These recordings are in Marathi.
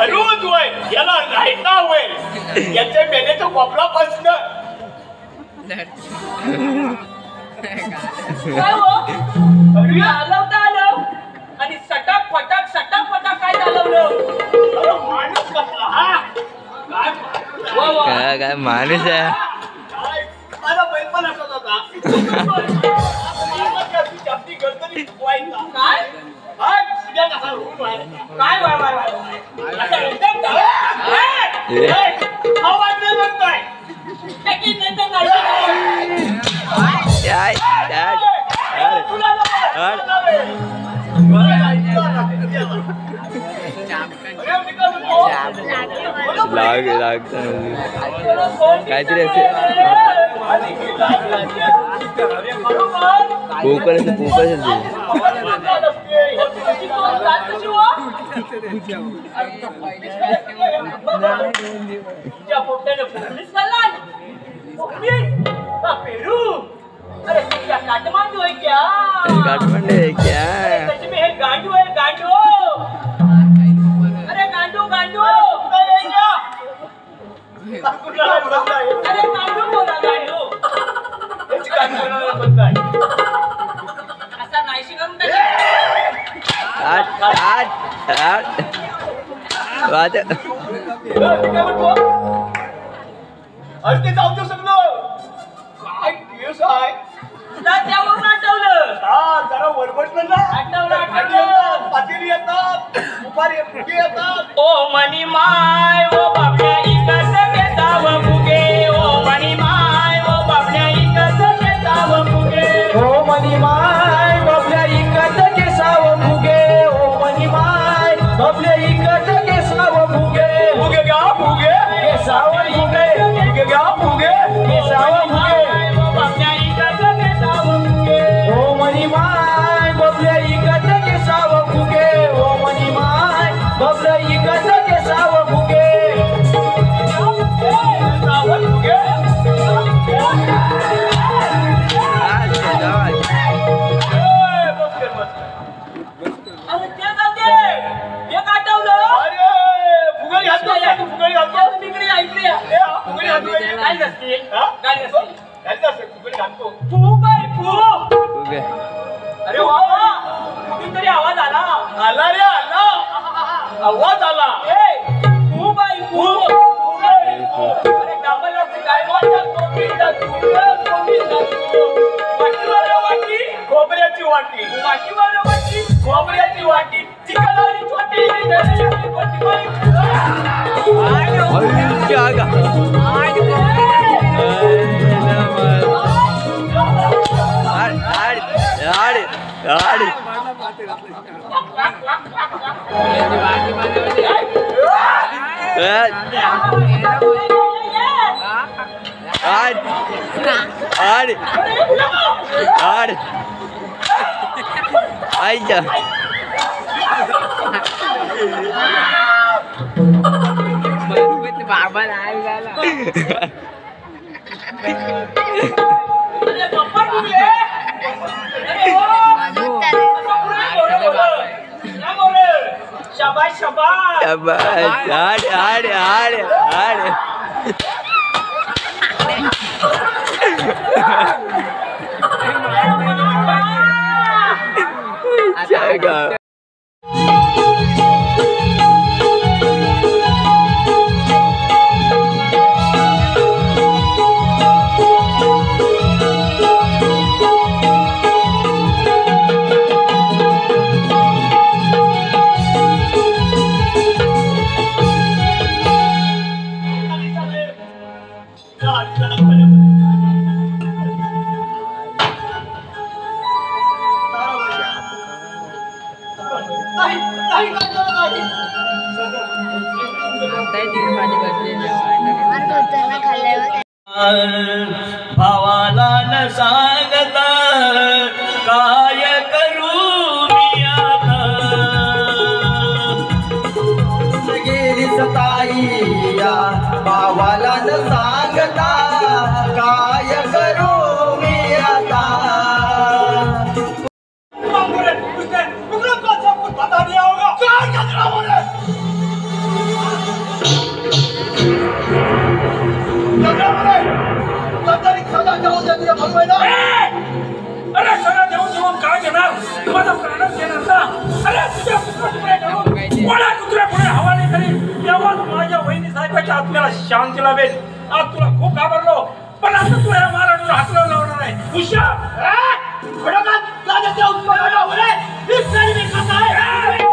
रोज होय याला राहता होईल याच्या मेल्याचा कोपरा बसणं काय हो हलवता आलं आणि सटाक फटाक काय चालवलं माणूस कसला हा काय माणूस आहे माझा बैल पण असत होता जास्ती गणपती शिकवायचा काय कसा रूम आहे काय वाय असं एकदम आवाज नाही म्हणताय काहीतरी असे पोकळ पेरू अरे काठमांडू है क्या काठमांडू है क्या सच में है गांडू है गांडू अरे गांडू अरे गांडू बोला गांडू असा नाहीशी करून अरे ते जाऊ दे सगळं काय केस आहे त्यावरून आठवलं हा जरा वरबटलं ना आठवलं पातेली येतात दुपारी फुगे येतात ओ मनी माय ओ बाबड्या इकत घेताव फुगे ओ मनी माय ओ बाबड्या इकत घेताव फुगे ओ मनी माय बबल्या इकत केसाव फुगे ओ मनी माय बबल्या इकत केसाव फुगे फुगे घ्या फुगे केसाव फुगे फुगे घ्या फुगे केसाव फुगे ओ बाबड्या इकत घेताव फुगे ओ मनी माय बबल्या इकत केसाव फुगे ओ मनी माय बबल्या इकत केसाव फुगे केसाव फुगे अरे ते जाऊ दे एक आठवलं अरे फुगे घातला फुगे घातला इकडे ऐकली फुगे घातला काय नसते हा? काय नसते घातला फुगे घालतो फू बाई फू ओके अरे वा कुठेतरी आवाज आला आला रे आला आवाज आला ए फू बाई फू अरे डबल असते काय बोलतात वाटी खोबऱ्याची वाटी वाटीवर वाटी खोबऱ्याची वाटी चिकनवाली छोटी बाबा नाही झाला शाबाश शाबाश तुझ्या भाऊ आहे ना. अरे सगळं देऊन जेवण काय घेणार माझा प्राणच घेणार ना. अरे तुझ्या पुतळे घेऊन मला कुत्र्या पुढे हवाले करी तेव्हा माझ्या वहिनी साहेबाच्या आत्म्याला शांती लाभेल. आज तुला खूप घाबरलो पण आता तुला या माराडून हातला लावणार नाही. हुशार खडकात गाण्याच्या उत्पन्नाला उरे. निस्तारी विकास आहे.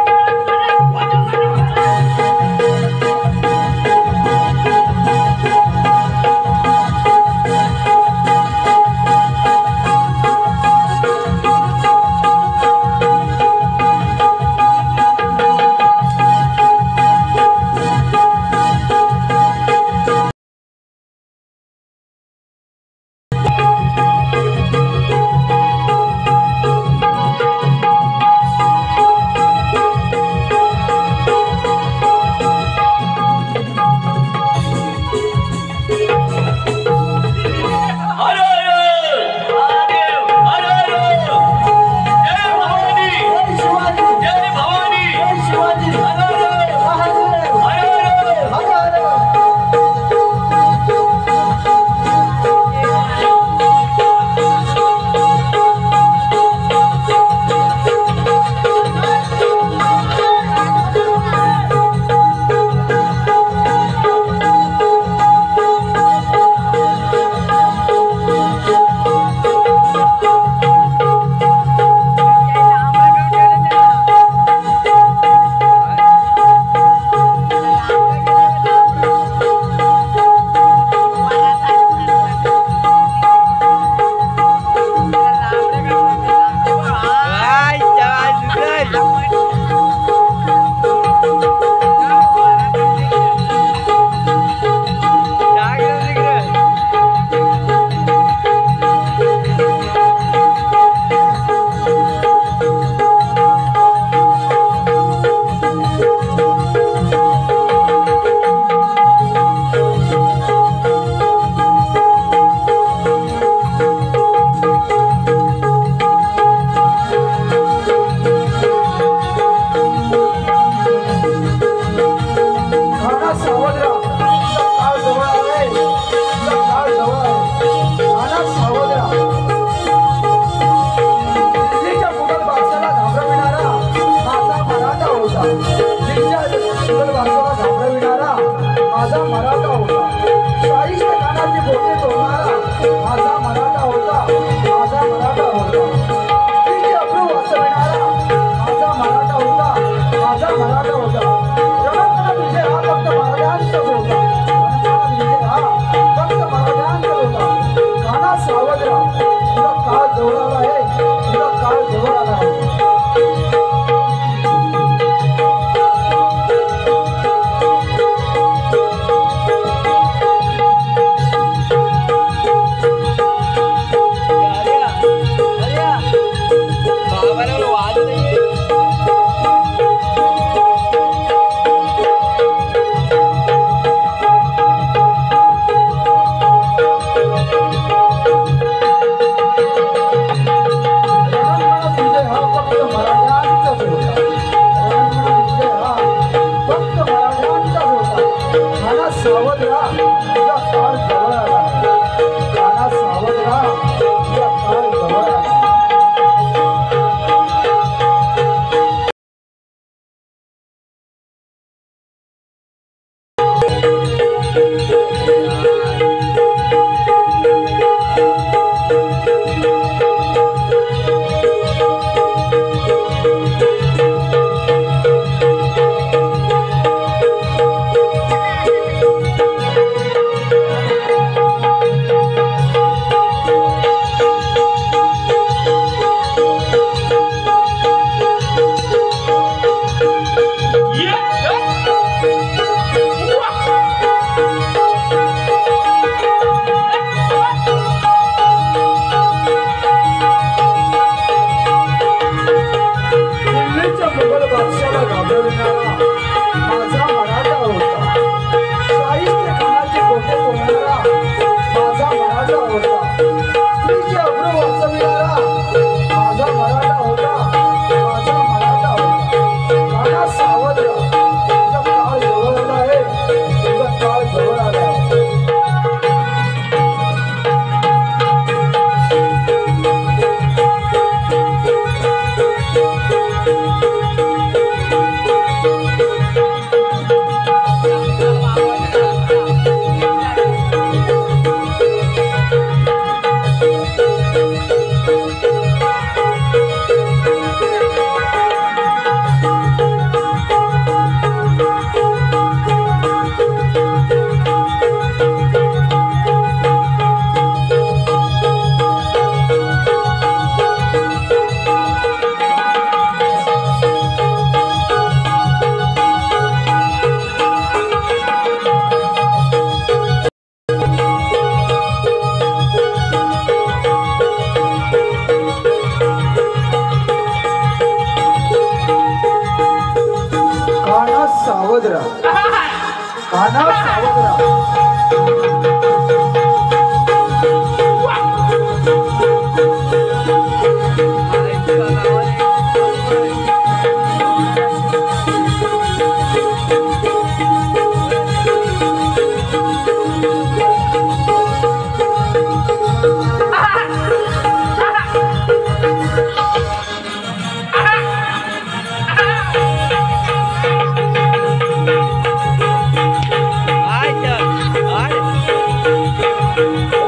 मानव सावधराव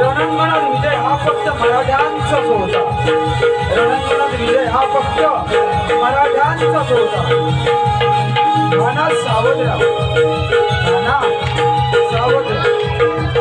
रणांगणात विजय हा फक्त मराठ्यांचाच होता. रणांगणात विजय हा फक्त मराठ्यांचाच होता. नाना सावधराव, नाना सावधराव.